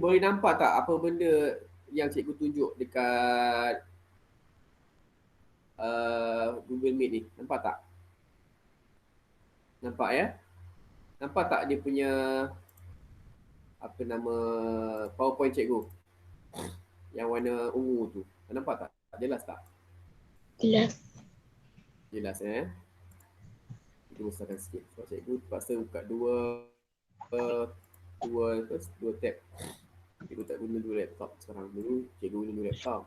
boleh nampak tak apa benda yang cikgu tunjuk dekat Google Meet ni? Nampak tak? Nampak ya? Nampak tak dia punya apa nama PowerPoint cikgu? Yang warna ungu tu. Nampak tak? Jelas tak? Jelas. Jelas Kita besarkan sikit. Sebab cikgu terpaksa buka dua tab. Cikgu tak guna dua laptop sekarang. Dulu cikgu guna dua laptop.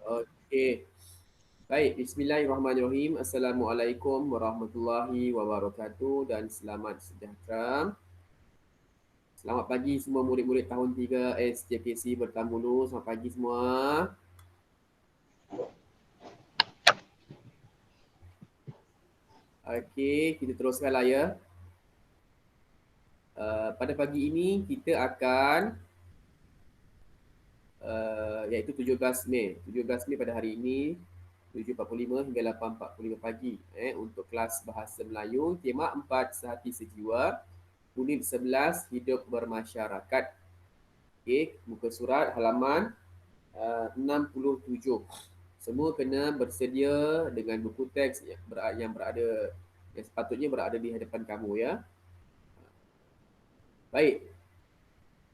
Okey. Baik, bismillahirrahmanirrahim. Assalamualaikum warahmatullahi wabarakatuh dan selamat sejahtera. Selamat pagi semua murid-murid tahun 3 SJKC bertamu dulu. Selamat pagi semua. Okey, kita teruskanlah ya. Pada pagi ini kita akan iaitu 17 Mei. 17 Mei pada hari ini 7.45 hingga 8.45 pagi untuk kelas Bahasa Melayu tema 4 Sehati Sejiwa unit 11 Hidup Bermasyarakat. Okey, muka surat halaman 67. Semua kena bersedia dengan buku teks yang sepatutnya berada di hadapan kamu ya. Baik.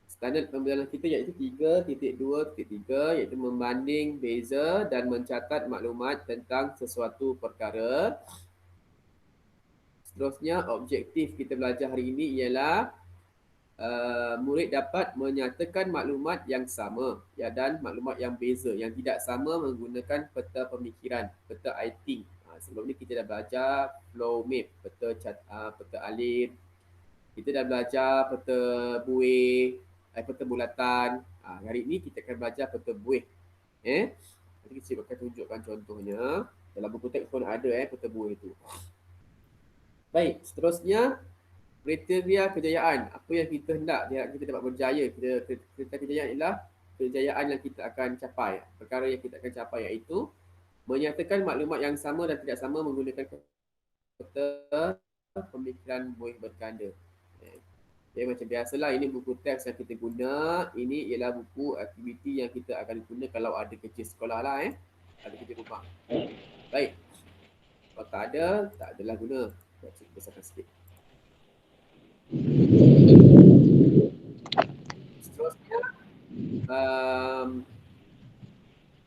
Standard pembelajaran kita iaitu 3.2.3 iaitu membanding, beza dan mencatat maklumat tentang sesuatu perkara. Seterusnya, objektif kita belajar hari ini ialah murid dapat menyatakan maklumat yang sama dan maklumat yang beza, yang tidak sama menggunakan peta pemikiran, peta I-Think. Sebelum ni kita dah belajar flow map, peta alif. Kita dah belajar peta buih, peta bulatan. Hari ini kita akan belajar peta buih. Nanti saya akan tunjukkan contohnya. Dalam buku teks pun ada peta buih itu. Baik, seterusnya kriteria kejayaan. Apa yang kita hendak kita dapat berjaya. Kriteria kejayaan ialah kejayaan yang kita akan capai. Perkara yang kita akan capai iaitu menyatakan maklumat yang sama dan tidak sama menggunakan peta pemikiran buih berganda. Okay, macam biasalah ini buku teks yang kita guna. Ini ialah buku aktiviti yang kita akan guna kalau ada kerja sekolah lah ada kerja rumah. Baik. Kalau tak ada, tak adalah guna. Saya besarkan sikit. Seterusnya,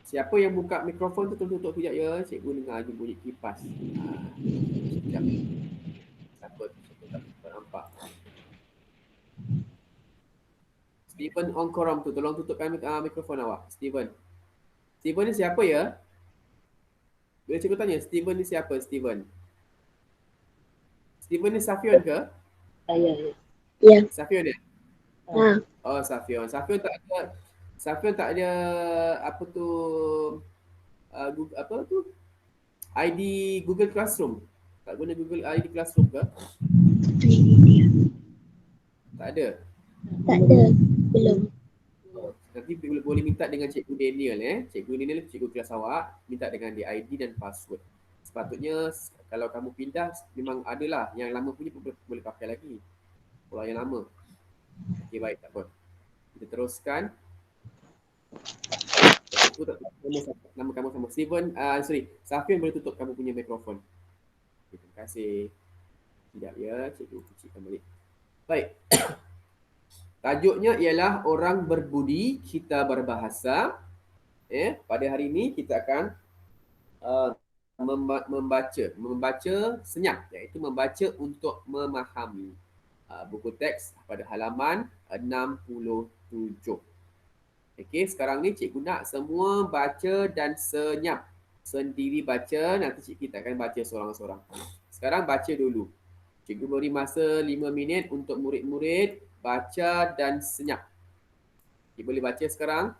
siapa yang buka mikrofon tu tutup sekejap ya. Cikgu dengar je bunyi kipas. Sekejap. Siapa tu? Siapa tak nampak. Steven Ongkorom tu, tolong tutupkan mikrofon awak. Steven ni siapa ya? Boleh cikgu tanya, Steven ni siapa Steven? Steven ni Safion ke? Ya. Safion ya? Oh, Safion. Safion tak ada apa tu apa tu? ID Google Classroom. Tak guna Google ID Classroom ke? Tak ada. Tak ada. Belum. Nanti boleh minta dengan Cikgu Daniel Cikgu Daniel cikgu kelas awak, minta dengan dia ID dan password. Sepatutnya kalau kamu pindah memang adalah yang lama punya boleh pakai lagi. Kalau yang lama. Okey, baik, tak apa. Kita teruskan. Nama kamu sama Steven. Safian boleh tutup kamu punya mikrofon. Terima kasih. Tidak ya, cikgu kecilkan balik. Baik. Tajuknya ialah orang berbudi, kita berbahasa. Pada hari ini kita akan membaca senyap, iaitu membaca untuk memahami. Buku teks pada halaman 67. Okey, sekarang ni cikgu nak semua baca dan senyap. Sendiri baca, nanti kita akan baca seorang-seorang. Sekarang baca dulu. Cikgu beri masa 5 minit untuk murid-murid baca dan senyap. Cikgu boleh baca sekarang?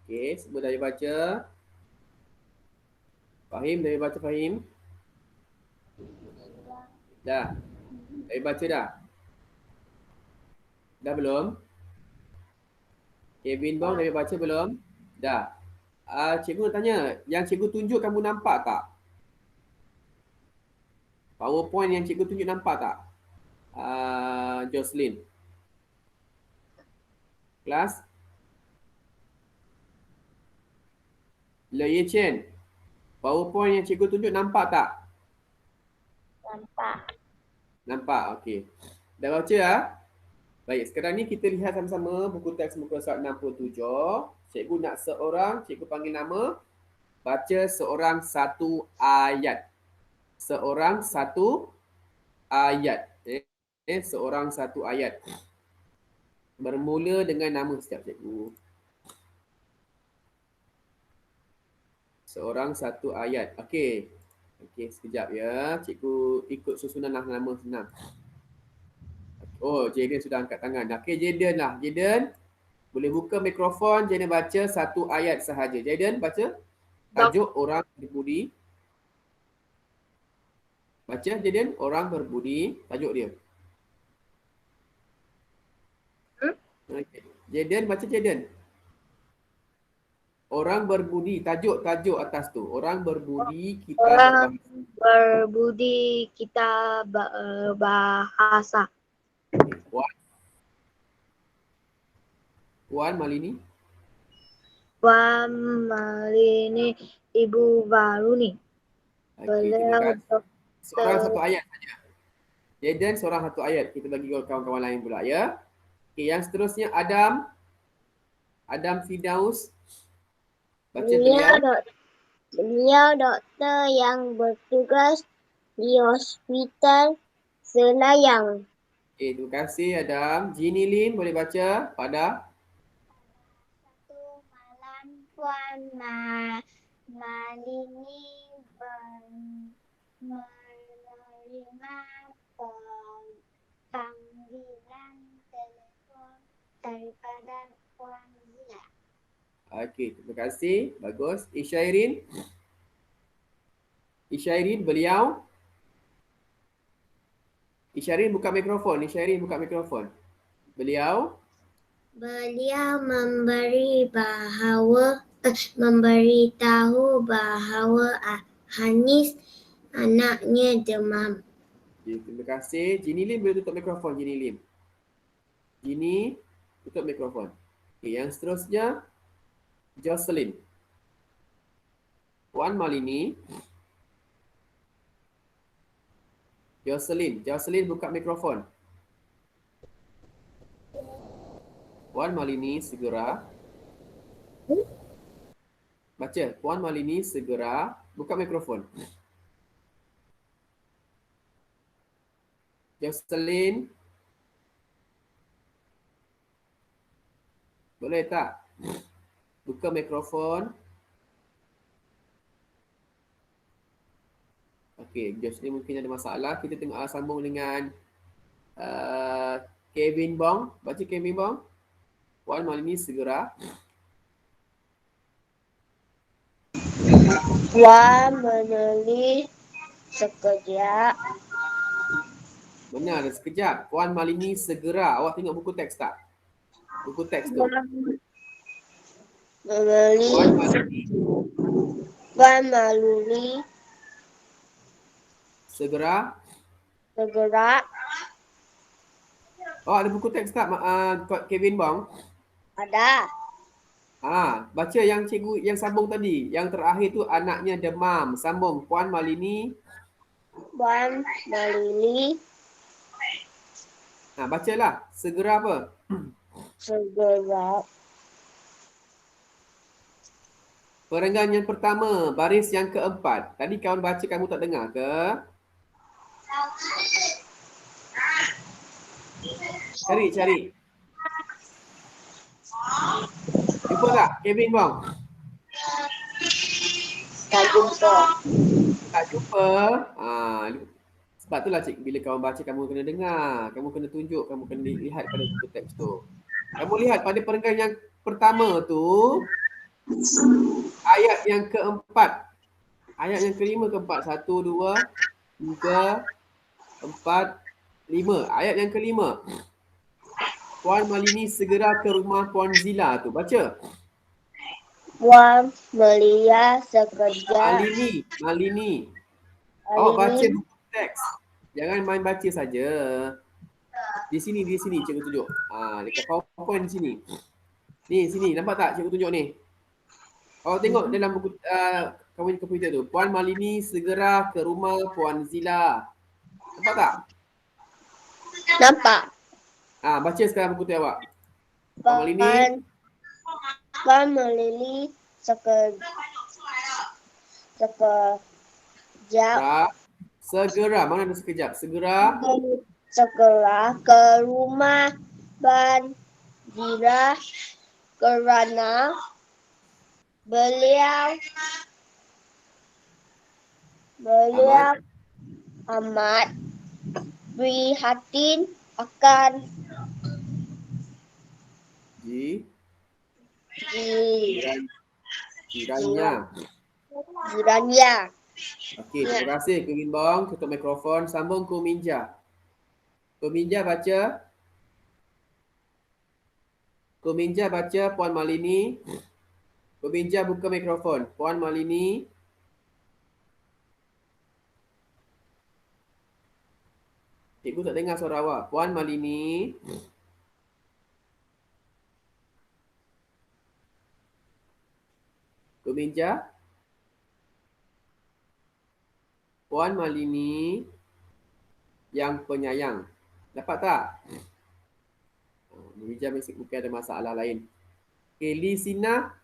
Okey, semua dah baca. Fahim dah baca Fahim? Dah. Dah baca dah? Dah belum? Kevin Bong dah baca belum? Dah. Cikgu nak tanya, yang cikgu tunjuk kamu nampak tak? PowerPoint yang cikgu tunjuk nampak tak? Jocelyn. Kelas? Le Ye Chen. PowerPoint yang cikgu tunjuk nampak tak? Nampak. Nampak, okey. Dah baca ah? Baik, sekarang ni kita lihat sama-sama buku teks muka surat 67. Cikgu nak seorang, cikgu panggil nama, baca seorang satu ayat. Seorang satu ayat. Seorang satu ayat. Bermula dengan nama setiap cikgu. Seorang satu ayat. Okey. Okey, sekejap ya. Cikgu ikut susunan lah nama senang. Oh, Jaden sudah angkat tangan. Okey, Jaden lah. Jaden, boleh buka mikrofon. Jaden baca satu ayat sahaja. Jaden, baca. Tajuk orang berbudi. Baca, Jaden. Orang berbudi. Tajuk dia. Okay. Jaden, baca Jaden. Orang berbudi. Tajuk atas tu. Orang berbudi kita Orang berbahasa. berbudi kita berbahasa. Okay. Puan Malini. Puan Malini Ibu baru ni. Okay, terima Beliau kasih. Seorang satu ayat saja. Jaden seorang satu ayat. Kita bagi kawan-kawan lain pula ya. Okay, yang seterusnya Adam. Adam Fidaus. Baca beliau. Beliau doktor yang bertugas di Hospital Selayang. Okay, terima kasih Adam. Jeannie Lim boleh baca pada Satu malam Puan Malini menerima panggilan telepon daripada Puan Zia. Okey, terima kasih. Bagus. Isyairin. Isyairin, beliau. Isyairin buka mikrofon. Isyairin buka mikrofon. Beliau. Beliau memberitahu bahawa Hanis anaknya demam. Okay, terima kasih. Jeannie Lim boleh tutup mikrofon. Jeannie Lim. Jeannie, tutup mikrofon. Okay, yang seterusnya Jocelyn. Puan Malini. Jocelyn buka mikrofon. Puan Malini segera. Baca. Puan Malini segera buka mikrofon. Jocelyn. Boleh tak? Buka mikrofon. Okey, Jocelyn mungkin ada masalah. Kita tengok sambung dengan Kevin Bong. Baca Kevin Bong. Puan Malini segera. Puan menulis sekejap. Benar, sekejap. Puan Malini segera. Awak tengok buku teks tak? Buku teks tu. Puan Malini segera. Oh, ada buku teks tak Kevin Bong? Ada. Baca yang cikgu yang sambung tadi. Yang terakhir tu anaknya demam. Sambung. Puan Malini. Bacalah. Segera apa? Segera Perenggan yang pertama, baris yang keempat. Tadi kawan baca kamu tak dengar ke? Cari. Jumpa tak Kevin bang? Tak jumpa. Tak jumpa. Sebab itulah cik, bila kawan baca kamu kena dengar. Kamu kena tunjuk, kamu kena lihat pada buku teks tu. Kamu lihat pada perenggan yang pertama tu, ayat yang keempat. Ayat yang kelima keempat. 1, 2, 3, 4, 5. Ayat yang kelima. Puan Malini segera ke rumah Puan Zila tu. Baca. Puan Melia sekejap. Malini. Awak baca buku teks. Jangan main baca saja. Di sini cikgu tunjuk. Dekat PowerPoint di sini. Ni sini, nampak tak cikgu tunjuk ni? Awak tengok dalam buku kamu komputer tu. Puan Malini segera ke rumah Puan Zila. Nampak tak? Nampak. Baca sekarang buku tu awak. Puan Malini. Puan Malini sekejap. Segera. Mana ada sekejap? Segera ke rumah Puan Zila kerana beliau amat prihatin akan jirannya. Okey, terima kasih Kevin Bong. Tutup mikrofon. Sambung Ko Minja. Ko Minja baca. Ko Minja baca Puan Malini. Ko Minja buka mikrofon. Puan Malini. Cikgu tak dengar suara awak. Puan Malini. Ko Minja. Puan Malini yang penyayang. Dapat tak? Minja mungkin ada masalah lain. Okay, Lisina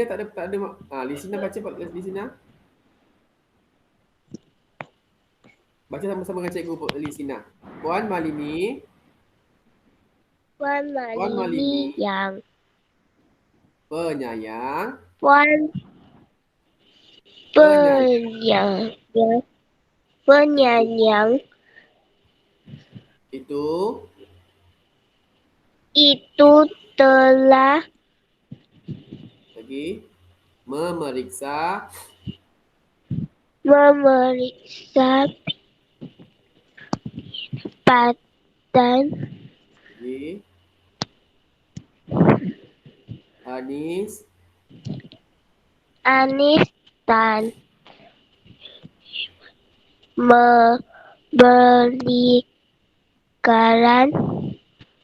tak ada. Lisina baca Lisina. Baca sama-sama dengan cikgu Lisina. Puan Malini yang penyayang. Penyayang itu telah memeriksa badan Anis dan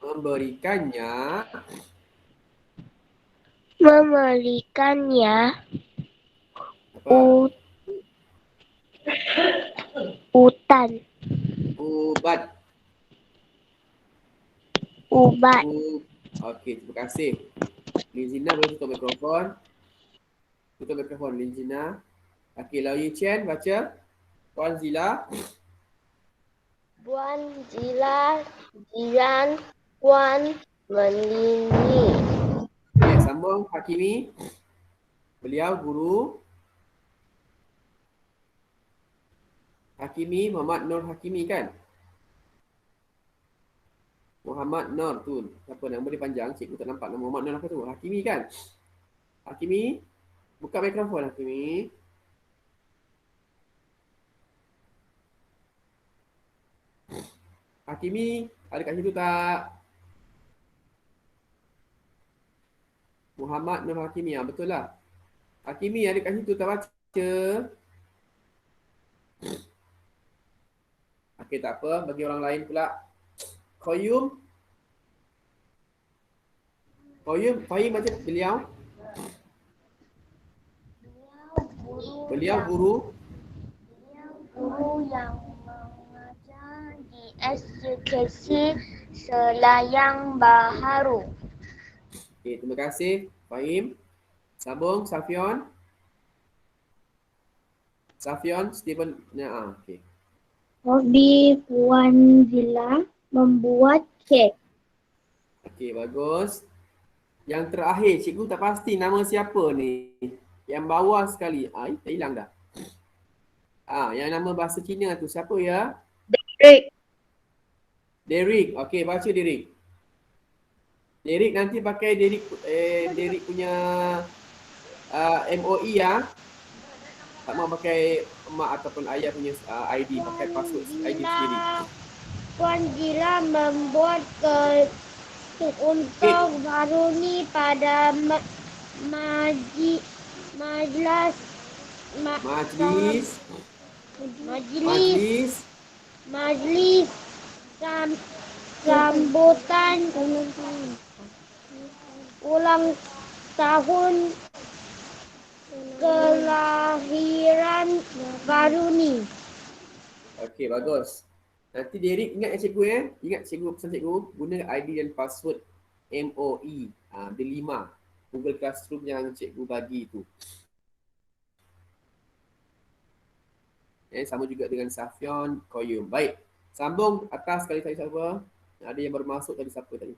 memberikannya ubat. Okey, terima kasih. Linzina boleh tutup mikrofon. Linzina. Okey, Lau Yu Chen baca. Puan Zila. Puan Zila jiran Puan Malini. Okey, sambung Hakimi. Beliau guru. Hakimi, Muhammad Nur Hakimi kan? Muhammad Nur tu. Siapa nama dia panjang? Cikgu tak nampak nama Muhammad Nur apa tu? Hakimi kan? Hakimi. Buka mikrofon Hakimi. Hakimi, ada kat situ tak? Muhammad Nur Hakimi, betul lah. Hakimi ada kat situ tak baca? Okey, tak apa. Bagi orang lain pula. Qayyum, Fahim baca beliau. Beliau guru yang mengajar di SJKC Selayang Baharu. Okey, terima kasih Fahim? Sambung, Safion. Safion, Stephen. Ya, okey. Hobi Puan Zila membuat kek. Okey, bagus. Yang terakhir, cikgu tak pasti nama siapa ni. Yang bawah sekali. Dah hilang dah. Yang nama bahasa Cina tu siapa ya? Derek. Okey, baca Derek. Derek nanti pakai Derek punya MOE ya. Tak mau pakai mak ataupun ayah punya ID, pakai password ID sendiri. Puan Zila membuat kek untuk Varuni pada majlis sambutan ulang tahun kelahiran Varuni. Okey, bagus. Nanti Derek ingat cikgu ya. Ingat cikgu pesan cikgu, guna ID dan password MOE. Ada 5. Google Classroom yang cikgu bagi tu. Sama juga dengan Safion, Koyum. Baik. Sambung atas sekali tadi siapa? Ada yang baru masuk tadi siapa tadi?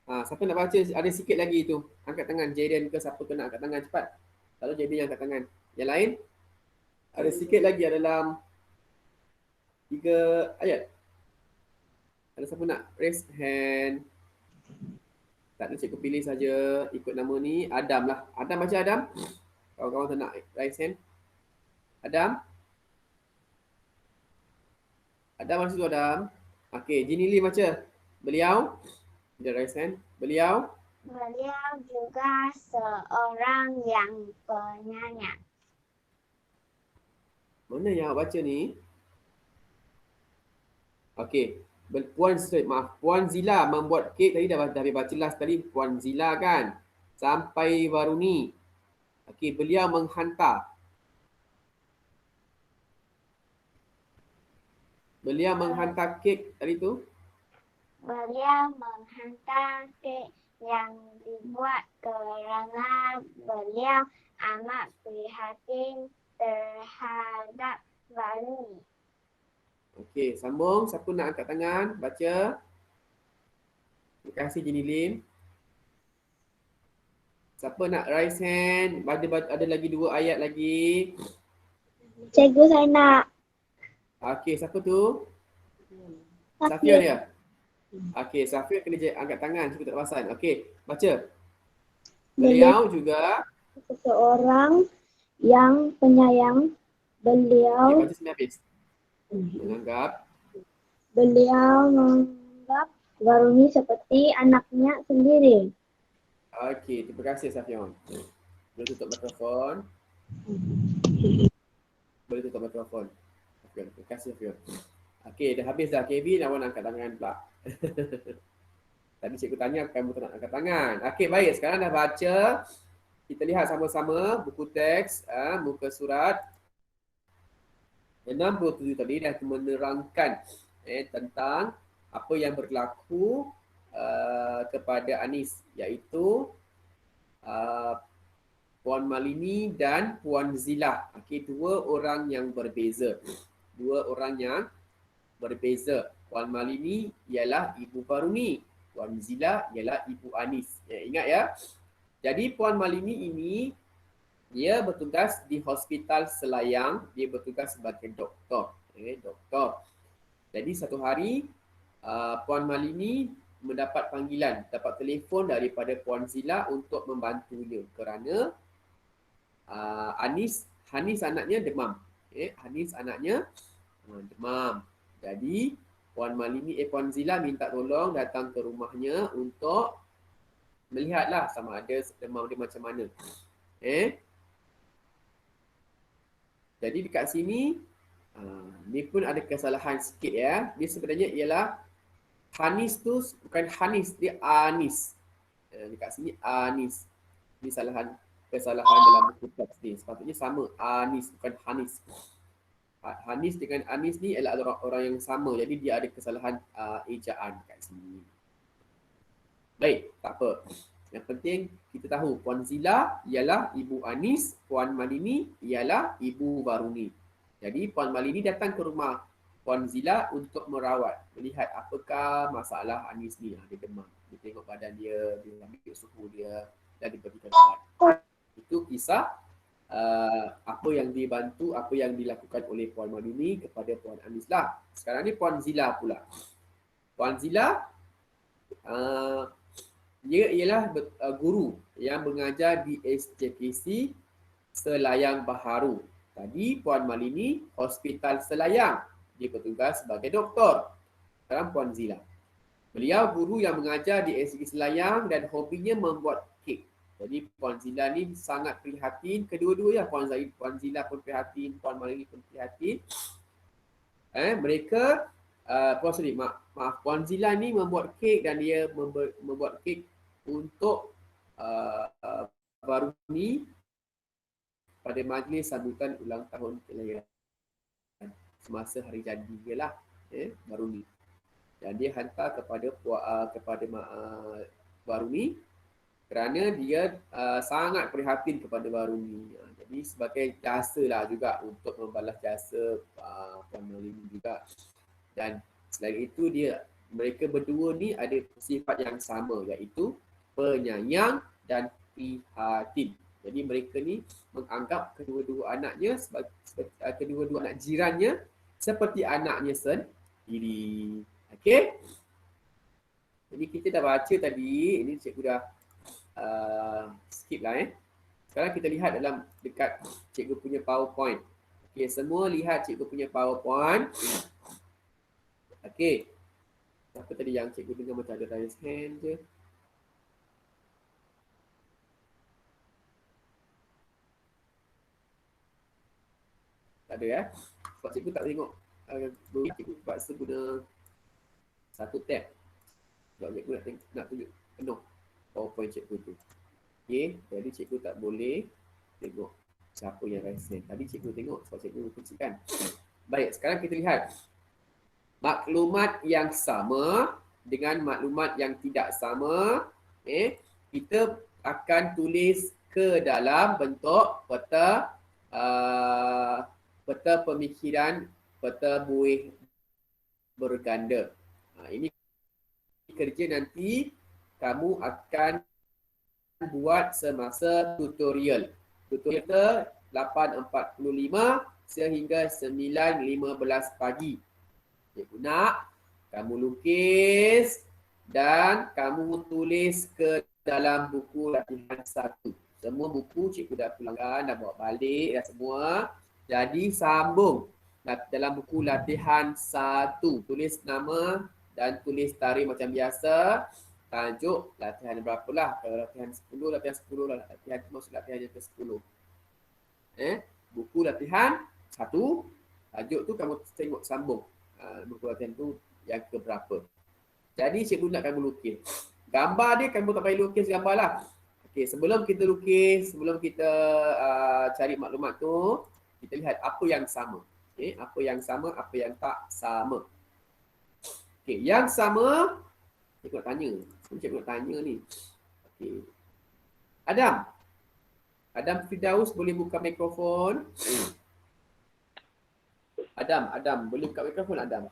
Siapa nak baca? Ada sikit lagi tu. Angkat tangan. Jaden ke siapa kena angkat tangan cepat. Kalau Jaden yang angkat tangan. Yang lain? Ada sikit lagi dalam 3 ayat. Ada siapa nak raise hand? Tak ada, cikgu pilih saja ikut nama ni. Adam lah. Adam baca Adam. Kawan-kawan tak nak raise hand. Adam. Adam mana situ Adam? Okey, Jinili baca. Beliau. Dia raise hand. Beliau juga seorang yang penyayang. Mana yang awak baca ni? Okey. Puan Zila membuat kek tadi dah baca last tadi. Puan Zila kan. Sampai Varuni. Okey, beliau menghantar. Beliau menghantar kek tadi tu. Beliau menghantar kek yang dibuat kerana beliau amat prihatin terhadap Varuni. Okey, sambung. Siapa nak angkat tangan? Baca. Terima kasih Jenny Lim. Siapa nak raise hand? Ada lagi 2 ayat lagi. Cikgu, saya nak. Okey, siapa tu? Safian ya? Okey, Safian kena angkat tangan. Cikgu tak perasan. Okey, baca. Beliau juga seseorang yang penyayang. Beliau baca sampai habis. Beliau menganggap Varuni seperti anaknya sendiri. Okey, terima kasih Safian. Boleh tutup mikrofon. Terima kasih Safian. Okey, dah habis dah Kevin, awak nak angkat tangan pula. Tadi cikgu tanya kamu tak nak angkat tangan. Okey, baik. Sekarang dah baca. Kita lihat sama-sama buku teks, muka surat 67 tadi dah menerangkan tentang apa yang berlaku kepada Anis, iaitu Puan Malini dan Puan Zila. Okey, 2 orang yang berbeza. Puan Malini ialah Ibu Varuni. Puan Zila ialah Ibu Anis. Ingat ya. Jadi Puan Malini ini dia bertugas di Hospital Selayang. Dia bertugas sebagai doktor. Jadi satu hari Puan Malini mendapat panggilan, dapat telefon daripada Puan Zila untuk membantunya kerana Hanis anaknya demam. Hanis anaknya demam. Jadi Puan Zila minta tolong datang ke rumahnya untuk melihatlah sama ada demam dia macam mana. Jadi dekat sini ni pun ada kesalahan sikit ya. Dia sebenarnya ialah Hanis tu bukan Hanis, dia Anis. Dekat sini Anis. Ini kesalahan dalam buku teks ni. Sepatutnya sama, Anis bukan Hanis. Hanis dengan Anis ni adalah orang yang sama. Jadi dia ada kesalahan ejaan kat sini. Baik, tak apa. Yang penting kita tahu Puan Zila ialah Ibu Anis, Puan Malini ialah Ibu Waruni. Jadi Puan Malini datang ke rumah Puan Zila untuk merawat, melihat apakah masalah Anis ni. Dia demam, dia tengok badan dia ambil suhu dia dan diberikan ubat. Itu kisah apa yang dibantu, apa yang dilakukan oleh Puan Malini kepada Puan Anis lah. Sekarang ni Puan Zila pula. Puan Zila dia ialah guru yang mengajar di SJKC Selayang Baharu. Tadi Puan Malini Hospital Selayang. Dia bertugas sebagai doktor. Sekarang Puan Zila. Beliau guru yang mengajar di SJKC Selayang dan hobinya membuat kek. Jadi Puan Zila ni sangat prihatin. Kedua-dua ya, Puan Zila pun prihatin, Puan Malini pun prihatin. Mereka Puan Zila ni membuat kek dan dia membuat kek untuk Waruni pada majlis sambutan ulang tahun kelahiran semasa hari jadi dia lah, Waruni. Dan dia hantar kepada Waruni kerana dia sangat prihatin kepada Waruni. Jadi sebagai jasa lah juga untuk membalas jasa Puan Malini juga. Dan selain itu mereka berdua ni ada sifat yang sama, iaitu penyayang dan prihatin. Jadi mereka ni menganggap kedua-dua anaknya kedua-dua anak jirannya seperti anaknya sendiri. Okey. Jadi kita dah baca tadi, ini cikgu dah skip lah Sekarang kita lihat dekat cikgu punya PowerPoint. Okey, semua lihat cikgu punya PowerPoint. Okey. Apa tadi yang cikgu dengar macam ada raise hand je? Tak ada Sebab cikgu tak tengok. Cikgu paksa guna satu tab. Sebab cikgu nak tunjuk penuh PowerPoint cikgu tu. Okey, jadi cikgu tak boleh tengok siapa yang raise hand. Tadi cikgu tengok sebab cikgu kongsikan. Baik, sekarang kita lihat maklumat yang sama dengan maklumat yang tidak sama. Kita akan tulis ke dalam bentuk peta pemikiran, peta buih berganda. Ini kerja nanti kamu akan buat semasa tutorial. Tutorial 8.45 sehingga 9.15 pagi. Cikgu nak kamu lukis dan kamu tulis ke dalam buku latihan 1. Semua buku cikgu dah pulangkan, dah bawa balik dah semua. Jadi sambung dalam buku latihan 1. Tulis nama dan tulis tarikh macam biasa. Tajuk latihan berapa lah. Kalau latihan 10, latihan 10 lah. Latihan tu maksud latihan yang ke-10. Buku latihan 1. Tajuk tu kamu tengok sambung. Buku latihan tu yang keberapa. Jadi cikgu nak kamu lukis. Gambar dia kamu tak payah lukis gambar lah. Okey, sebelum kita lukis, sebelum kita cari maklumat tu, kita lihat apa yang sama. Okey, apa yang sama, apa yang tak sama. Okey, yang sama, cikgu nak tanya. Cikgu nak tanya ni. Okey. Adam Firdaus boleh buka mikrofon? Adam, boleh buka mikrofon Adam?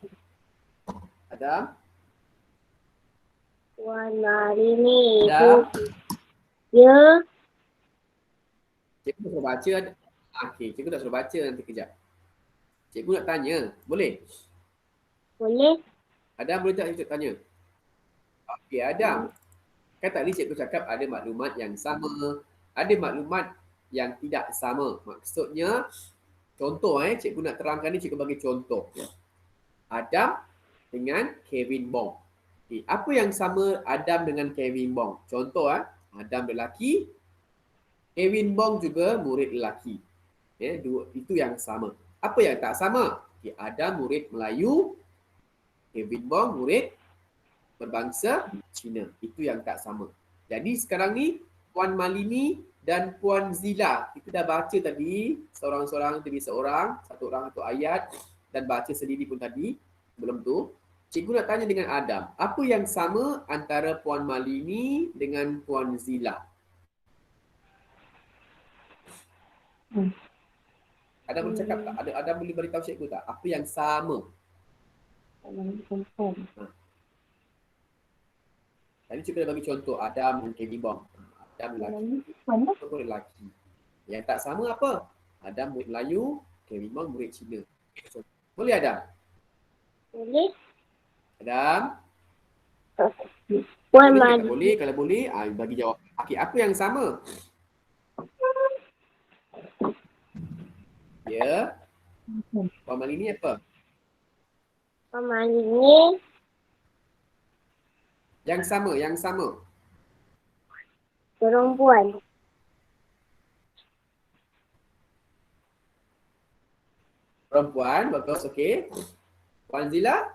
Warna ini. Adam? Ya. Cikgu suruh baca. Okey, cikgu tak suruh baca nanti kejap. Cikgu nak tanya, boleh? Boleh. Adam boleh tak cikgu tanya? Okey, Adam. Kan tadi cikgu cakap ada maklumat yang sama, ada maklumat yang tidak sama. Maksudnya, contoh cikgu nak terangkan ni, cikgu bagi contoh. Adam dengan Kevin Bong. Okay, apa yang sama Adam dengan Kevin Bong? Contoh Adam lelaki, Kevin Bong juga murid lelaki. Itu yang sama. Apa yang tak sama? Okay, Adam murid Melayu, Kevin Bong murid berbangsa Cina. Itu yang tak sama. Jadi sekarang ni Puan Malini dan Puan Zila, kita dah baca tadi seorang-seorang demi seorang, satu orang satu ayat dan baca sendiri pun tadi. Sebelum tu, cikgu nak tanya dengan Adam, apa yang sama antara Puan Malini dengan Puan Zila? Adam boleh cakap tak? Adam boleh beritahu cikgu tak? Apa yang sama? Tadi cikgu dah bagi contoh Adam dan Kevin Bong. Adam lelaki, Kevin lelaki. Yang tak sama apa? Adam murid Melayu, Kevin Bong murid Cina. Boleh Adam? Boleh. Adam? Puan Boleh ke tak Mali. boleh? Kalau boleh, bagi jawab. Okey, apa yang sama? Ya. Puan Mali ni apa? Puan Mali ni Yang sama. perempuan. Perempuan, bagus, okey. Puan Zila?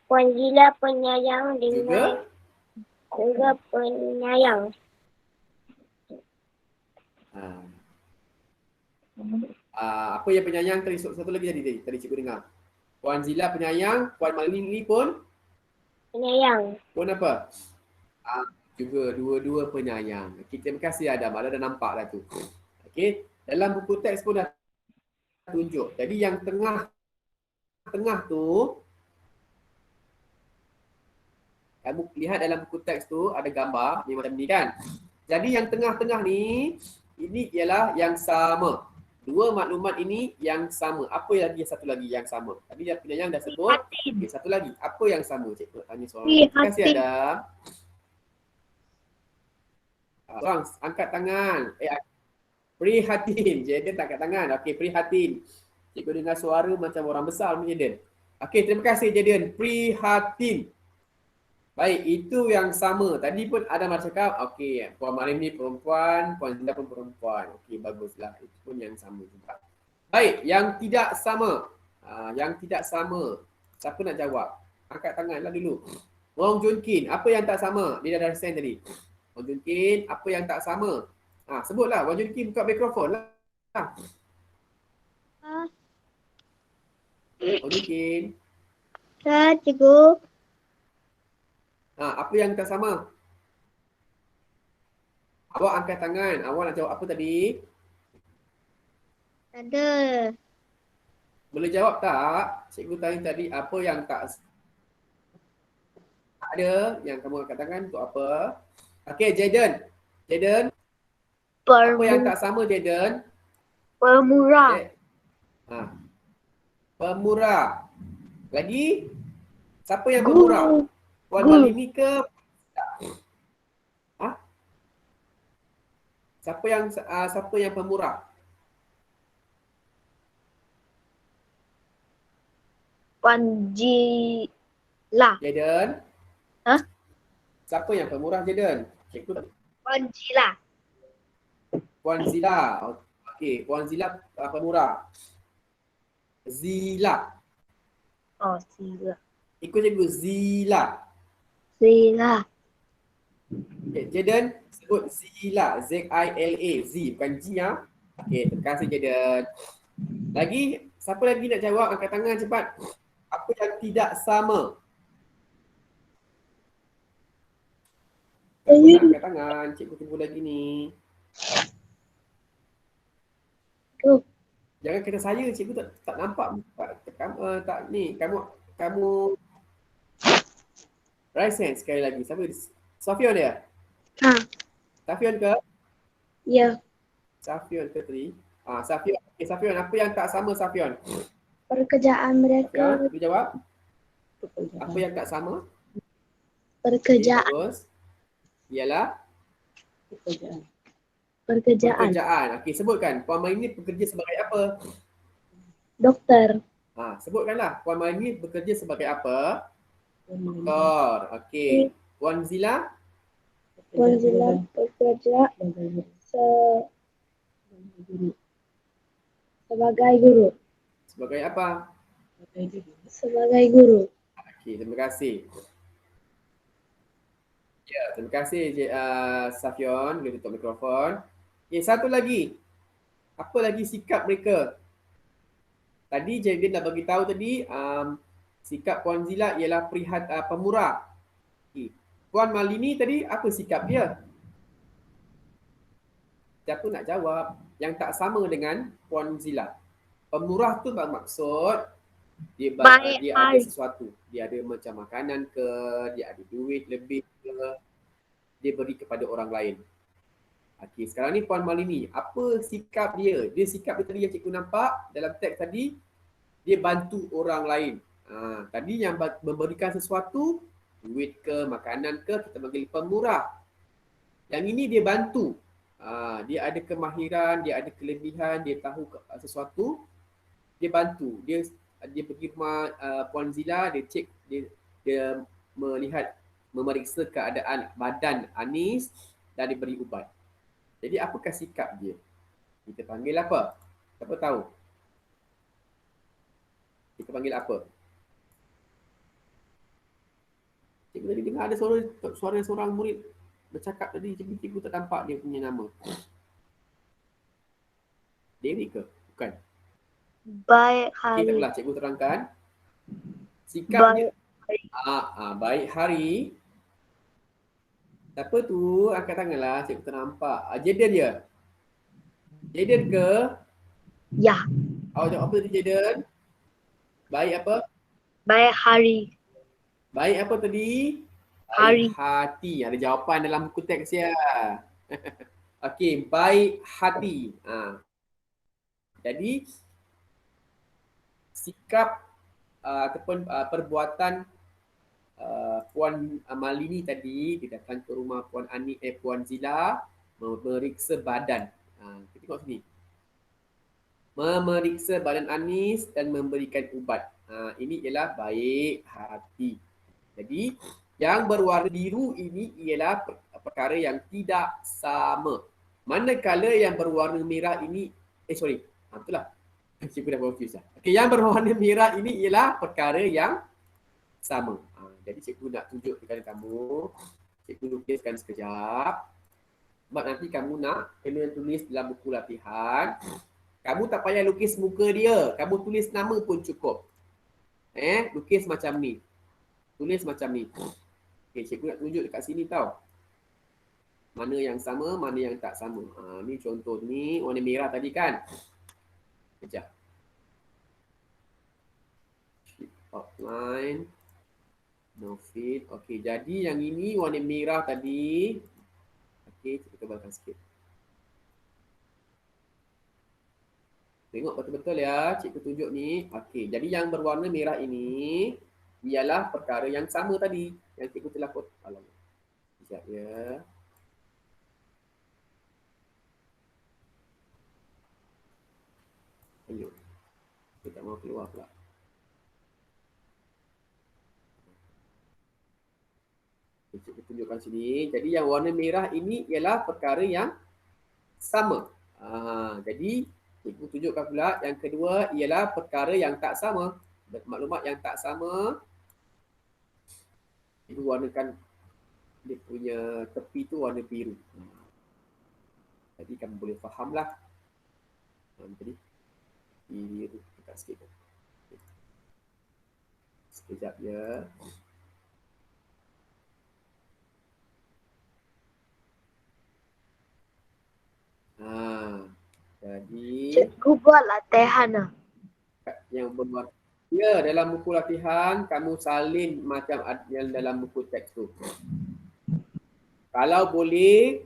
Puan Zila penyayang dengan Juga? penyayang. Apa yang penyayang tadi? Satu lagi tadi cikgu dengar. Puan Zila penyayang, Puan Malini ni pun Penyayang. pun apa? Juga dua-dua penyayang. Okay, terima kasih Adam. Ada dah nampak dah tu. Okey, dalam buku teks pun dah tunjuk. Jadi yang tengah tu, kamu lihat dalam buku teks tu ada gambar ni macam ni kan. Jadi yang tengah-tengah ni, ini ialah yang sama. Dua maklumat ini yang sama. Apa lagi satu lagi yang sama? Tadi yang penyayang dah sebut. Okay, satu lagi. Apa yang sama? Cikgu tanya soalan. Terima kasih Adam. Orang angkat tangan. Prihatin. Jaden tak angkat tangan. Okey, prihatin. Cikgu dengar suara macam orang besar ni Jaden. Okey, terima kasih Jaden. Prihatin. Baik, itu yang sama. Tadi pun ada macam cakap, okey, Puan Marim ni perempuan, Puan Zinda pun perempuan. Okey, baguslah. Itu pun yang sama juga. Baik, yang tidak sama. Yang tidak sama. Siapa nak jawab? Angkat tanganlah dulu. Wong Jun Kin, apa yang tak sama? Dia dah send tadi. Wong Jun Kin, apa yang tak sama? Sebutlah. Wong Jun Kin buka mikrofon lah. Wong Jun Kin. Cikgu. Apa yang tak sama? Awak angkat tangan. Awak nak jawab apa tadi? Ada. Boleh jawab tak? Cikgu tanya tadi apa yang tak ada yang kamu angkat tangan untuk apa? Okey, Jaden. Jaden, apa yang tak sama Jaden? Pemurah. Pemurah. Lagi? Siapa yang pemurah? Puan Malini ke? Siapa yang pemurah? Puan Zila. Jaden? Siapa yang pemurah Jaden? Cikgu. Puan Zila. Puan Zila. Okey, Puan Zila pemurah. Zila. Oh, Zila. Ikut cikgu, Zila. Zila. Okay, Jaden sebut Zila. Z-I-L-A. Z, bukan G ya. Okey, terima kasih Jaden. Lagi, siapa lagi nak jawab? Angkat tangan cepat. Apa yang tidak sama? Angkat tangan. Cikgu tunggu lagi ni. Jangan kata saya, cikgu tak nampak. Tak ni. Kamu raise hand sekali lagi. Siapa? Safion dia? Safion ke? Ya. Safion ke tadi? Safion. Okay, Safion, apa yang tak sama Safion? Pekerjaan mereka. Safion, boleh jawab? Apa yang tak sama? Pekerjaan. Bagus. Ialah? Pekerjaan. Okey, sebutkan. Puan Maini bekerja sebagai apa? Doktor. Sebutkanlah. Puan Maini bekerja sebagai apa? Doktor. Okey. Puan Zila? Puan Zila bekerja sebagai guru. Sebagai apa? Sebagai guru. Okey, terima kasih. Ya, terima kasih Safion. Boleh tutup mikrofon. Okey, satu lagi. Apa lagi sikap mereka? Tadi Jaden dah bagi tahu tadi sikap Puan Zila ialah pemurah. Okay. Puan Malini tadi apa sikap dia? Siapa nak jawab? Yang tak sama dengan Puan Zila. Pemurah tu bermaksud dia ada sesuatu. Dia ada macam makanan ke, dia ada duit lebih ke, dia beri kepada orang lain. Okey, sekarang ni Puan Malini, apa sikap dia? Dia sikap dia tadi yang cikgu nampak dalam teks tadi, dia bantu orang lain. Tadi yang memberikan sesuatu, duit ke, makanan ke, kita panggil pemurah. Yang ini dia bantu. Dia ada kemahiran, dia ada kelebihan, dia tahu sesuatu, dia bantu. Dia pergi rumah Puan Zila, dia cek, dia melihat, memeriksa keadaan badan Anis dan diberi ubat. Jadi apakah sikap dia? Kita panggil apa? Siapa tahu? Kita panggil apa? Cikgu tadi dengar ada suara seorang murid bercakap tadi, cikgu tak nampak dia punya nama. Dewi ke? Bukan. Baik Okay, hari. tak apalah, cikgu terangkan. Sikapnya baik hari. Siapa tu? Angkat tanganlah, cikgu tak nampak. Jaden dia. Jaden ke? Ya. Jawab apa tadi Jaden? Baik apa? Baik hari. Baik apa tadi? Hari. Baik hati. Ada jawapan dalam buku teks ya. Okey, baik hati. Jadi sikap ataupun perbuatan Puan Malini tadi, dia datang ke rumah Puan Zila, memeriksa badan. Kita tengok sini. Memeriksa badan Anis dan memberikan ubat. Ini ialah baik hati. Jadi yang berwarna biru ini ialah perkara yang tidak sama. Manakala yang berwarna merah ini, itulah. Cikgu dah confuse lah. Okay, yang berwarna merah ini ialah perkara yang sama. Jadi cikgu nak tunjuk kepada kamu, cikgu lukiskan sekejap. Sebab nanti kamu nak kena tulis dalam buku latihan. Kamu tak payah lukis muka dia, kamu tulis nama pun cukup. Lukis macam ni. Tulis macam ni. Okay, cikgu nak tunjuk dekat sini tau. Mana yang sama, mana yang tak sama. Ni contoh ni, warna merah tadi kan. Sekejap. Outline. No fit. Okey, jadi yang ini warna merah tadi. Okey, kita tebalkan sikit. Tengok betul-betul ya, cikgu tunjuk ni. Okey, jadi yang berwarna merah ini ialah perkara yang sama tadi. Yang cikgu telah kot. Alamak. Sekejap ya. Ayo. Kita tak mau keluar pula. Cikgu tunjukkan sini. Jadi yang warna merah ini ialah perkara yang sama. Jadi cikgu tunjukkan pula yang kedua ialah perkara yang tak sama. Maklumat yang tak sama. Cikgu warnakan dia punya tepi tu warna biru. Jadi kamu boleh fahamlah. Jadi biru dekat sikit. Sekejap ya. Jadi Cikgu buat latihan. Yang berwarna. Ya, dalam buku latihan kamu salin macam yang dalam buku teks tu. Kalau boleh,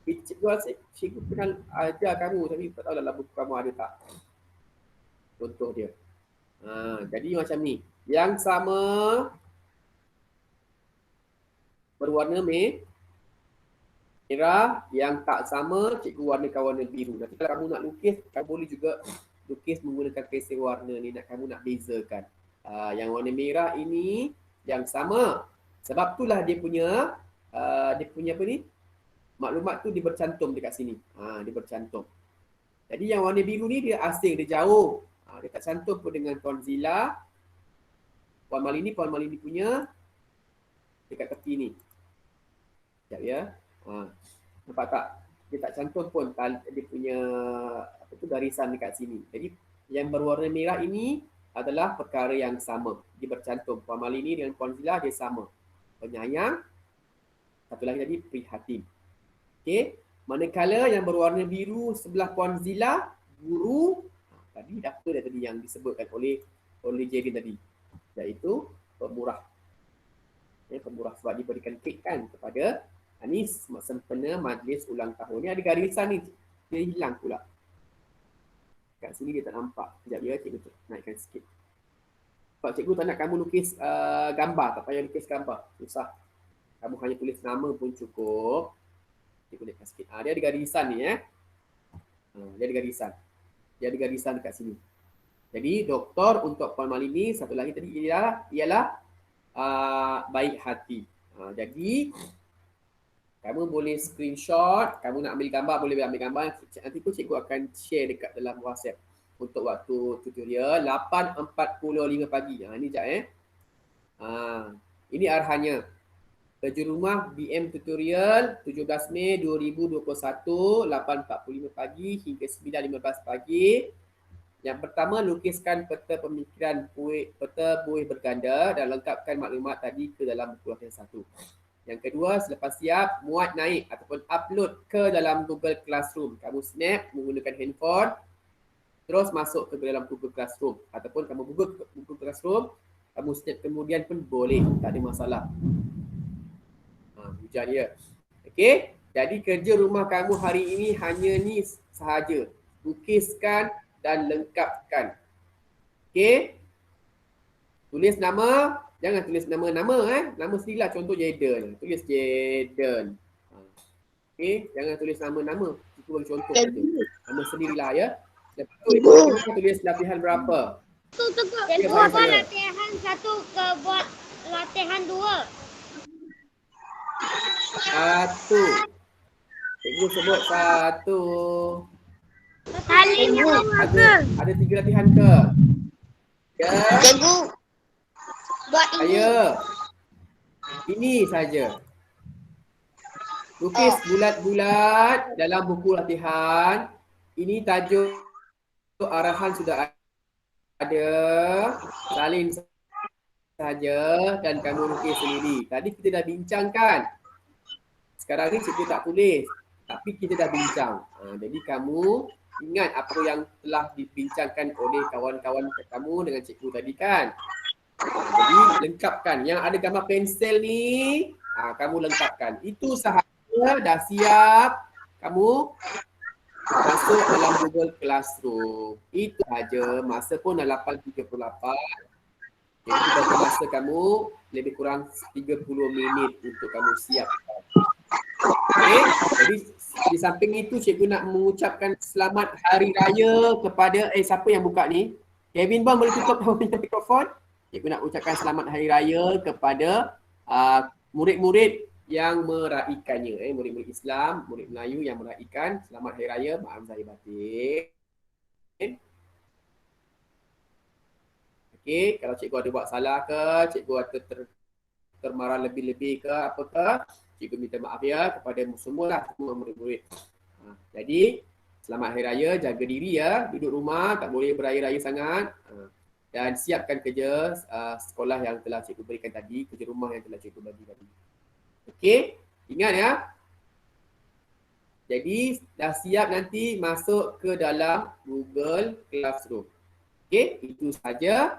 cikgu pernah ajar kamu tapi tak tahu dalam buku kamu ada tak. Contoh dia. Jadi macam ni. Yang sama berwarna merah, yang tak sama cikgu warnakan warna biru. Nanti kalau kamu nak lukis, kamu boleh juga lukis menggunakan pensel warna ni, kamu nak bezakan. Yang warna merah ini yang sama. Sebab itulah dia punya apa ni? Maklumat tu dia bercantum dekat sini. Dia bercantum. Jadi yang warna biru ni dia asing, dia jauh. Dia tak cantum pun dengan Puan Zila. Puan Malini punya dekat tepi ni. Sekejap ya. Nampak tak? Dia tak cantum pun dia punya garisan dekat sini. Jadi yang berwarna merah ini adalah perkara yang sama. Dia bercantum. Puan Malini dengan Puan Zila dia sama. Penyayang. Satu lagi tadi prihatin. Okey. Manakala yang berwarna biru sebelah Puan Zila, guru tadi apa dia tadi yang disebutkan oleh Jerry tadi, iaitu pemurah. Pemurah sebab diberikan kek kan kepada Anis sempena majlis ulang tahun. Ni ada garisan ni, dia hilang pula. Kat sini dia tak nampak. Sekejap ya, cikgu naikkan sikit. Sebab cikgu tak nak kamu lukis gambar, tak payah lukis gambar. Susah. Kamu hanya tulis nama pun cukup. Cikgu naikkan sikit. Dia ada garisan ni dia ada garisan. Dia ada garisan dekat sini. Jadi doktor untuk Puan Malini, satu lagi tadi ialah baik hati. Jadi kamu boleh screenshot, kamu nak ambil gambar boleh ambil gambar. Nanti pun cikgu akan share dekat dalam WhatsApp untuk waktu tutorial 8.45 pagi. Ini sekejap ini arahannya. Kerja rumah BM tutorial 17 Mei 2021 8.45 pagi hingga 9.15 pagi. Yang pertama, lukiskan peta pemikiran peta buih berganda dan lengkapkan maklumat tadi ke dalam buku latihan 1. Yang kedua, selepas siap, muat naik ataupun upload ke dalam Google Classroom. Kamu snap menggunakan handphone, terus masuk ke dalam Google Classroom. Ataupun kamu buka Google Classroom, kamu snap kemudian pun boleh, tak ada masalah. Hujan dia. Okey, jadi kerja rumah kamu hari ini hanya ni sahaja. Lukiskan dan lengkapkan. Okey. Tulis nama, jangan tulis nama-nama Nama sendirilah, contoh Jaden. Tulis Jaden. Okey, jangan tulis nama-nama. Itu bagi contoh saja. Nama sendirilah ya. Lepas tu tulis latihan berapa? Cikgu apa latihan 1 ke buat latihan 2? 1. Cikgu sebut 1. Ada 3 latihan ke? Ya. Cikgu buat ini. Ini saja. Lukis bulat-bulat dalam buku latihan. Ini tajuk arahan sudah ada. Salin saja dan kamu lukis sendiri. Tadi kita dah bincangkan. Sekarang ni cikgu tak tulis. Tapi kita dah bincang. Jadi kamu ingat apa yang telah dibincangkan oleh kawan-kawan kamu dengan cikgu tadi kan? Jadi lengkapkan. Yang ada gambar pensel ni, kamu lengkapkan. Itu sahaja, dah siap. Kamu masuk dalam Google Classroom. Itu saja. Masa pun dah 8.38. Jadi bagi masa kamu lebih kurang 30 minit untuk kamu siap. Okay. Jadi di samping itu cikgu nak mengucapkan selamat hari raya kepada siapa yang buka ni? Kevin Bang boleh tutup mikrofon? Cikgu nak ucapkan selamat hari raya kepada murid-murid yang meraikannya. Murid-murid Islam, murid Melayu yang meraikan. Selamat hari raya, maaf zahir batin. Okey, kalau cikgu ada buat salah ke, cikgu ada termarah lebih-lebih ke apakah, cikgu minta maaf ya kepada semua murid-murid. Jadi selamat hari raya, jaga diri ya, duduk rumah, tak boleh beraya-raya sangat. Dan siapkan kerja sekolah yang telah cikgu berikan tadi, kerja rumah yang telah cikgu bagi tadi. Okey, ingat ya. Jadi dah siap nanti masuk ke dalam Google Classroom. Okey, itu saja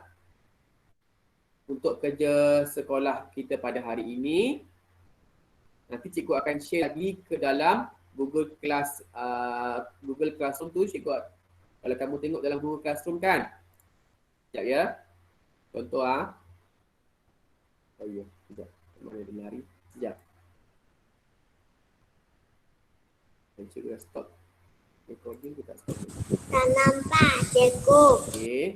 untuk kerja sekolah kita pada hari ini. Nanti cikgu akan share lagi ke dalam Google Classroom tu. Cikgu, kalau kamu tengok dalam Google Classroom kan, sekejap ya. Contoh Oh ya, sekejap. Mana dia lari? Sekejap. Dan cikgu dah stop recording, kita stop. Tak nampak, cikgu. Okey.